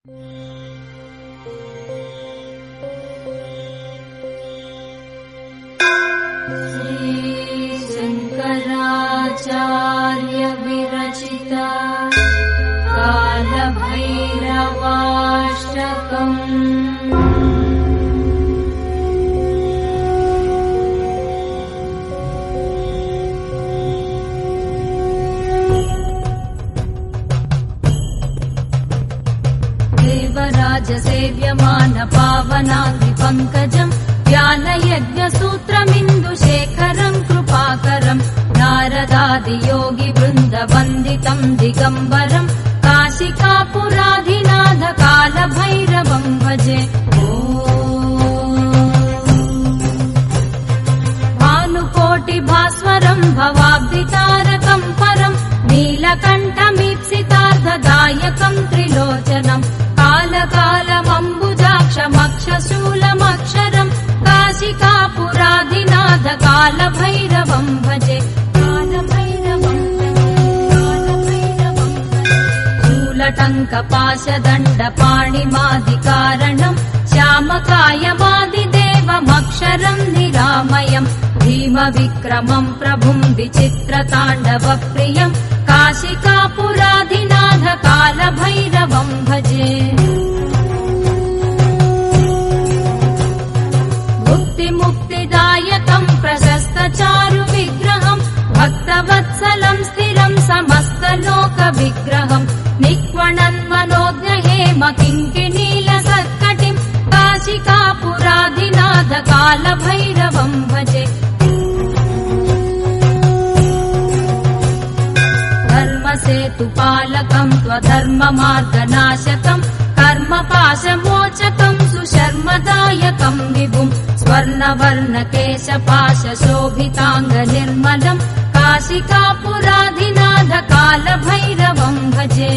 शङ्कराचार्य विरचिता कालभैरवाष्टकम्। देवराजसेव्यमान पावनाग्निपङ्कजम् ज्ञानयज्ञसूत्रमिन्दुशेखरम् कृपाकरम् नारदादियोगिवृन्दवन्दितम् दिगम्बरम् काशिकापुराधिनाथ कालभैरवम् भजे। भानुकोटिभास्वरम् भवाब्धितारकम् परम् नीलकण्ठमीप्सितार्थदायकम् त्रिलोचनम् कालकालमम्बुजाक्षमक्षशूलमक्षरम् काशिकापुराधिनाथ कालभैरवम् भजे। शूलटङ्कपाशदण्डपाणिमादिकारणम् श्यामकायमादिदेवमक्षरम् निरामयम् भीमविक्रमम् प्रभुम् विचित्रताण्डवप्रियम् काशिकापुराधिनाथ कालभैरवम् भजे। मुक्तिदायकम् प्रशस्तचारुविग्रहम् भक्तवत्सलम् स्थिरम् समस्तलोकविग्रहम् निक्वणन्मनोज्ञहेम किङ्किणीलसत्कटिम् काशिकापुराधिनाथ कालभैरवम् भजे। धर्मसेतुपालकम् त्वधर्ममार्गनाशकम् कर्मपाशमोचकम् सुशर्मदायकम् विभुम् स्वर्णवर्णकेशपाशशोभिताङ्गनिर्मलम् काशिकापुराधिनाथ कालभैरवम् भजे।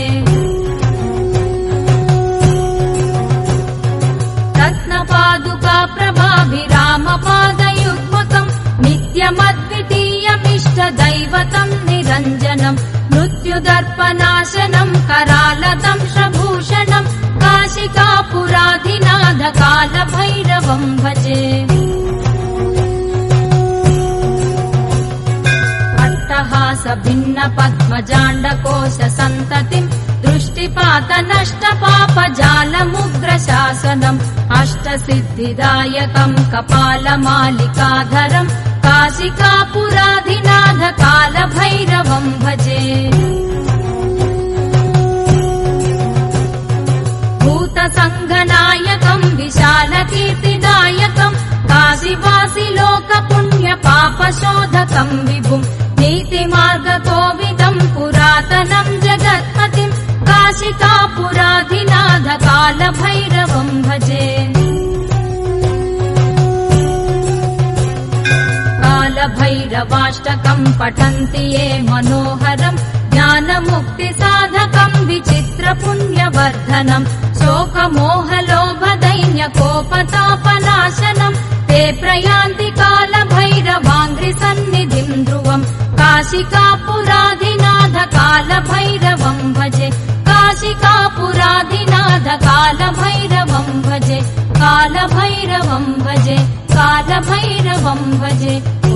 रत्नपादुकाप्रभाभिरामपादयुग्मकम् नित्यमद्वितीयमिष्टदैवतम् निरञ्जनम् मृत्युदर्पनाशनम् करालदंशभूषणम् काशिकापुराधिनाथ कालभैरवम् भजे। अट्टहासभिन्नपद्मजाण्डकोशसन्ततिम् दृष्टिपातनष्टपापजालमुग्रशासनम् अष्टसिद्धिदायकम् कपालमालिकाधरम् काशिकापुराधिनाथ कालभैरवम् भजे। भूतसङ्घनायकम् विशालकीर्तिदायकम् काशीवासि लोकपुण्यपापशोधकम् विभुम् नीतिमार्गकोविदम् पुरातनम् जगत्पतिम् काशिकापुराधिनाथ कालभैरवम् भजे। कालभैरवाष्टकम् पठन्ति ये मनोहरम् ज्ञानमुक्तिसाधकम् विचित्रपुण्यवर्धनम् शोकमोहलोभदैन्यकोपतापनाशनम् ते प्रयान्ति कालभैरवाङ्घ्रिसन्निधिम् ध्रुवम् काशिकापुराधिनाथ कालभैरवम् भजे। काशिकापुराधिनाथ कालभैरवम् भजे। कालभैरवम् भजे। कालभैरवम् भजे। ओ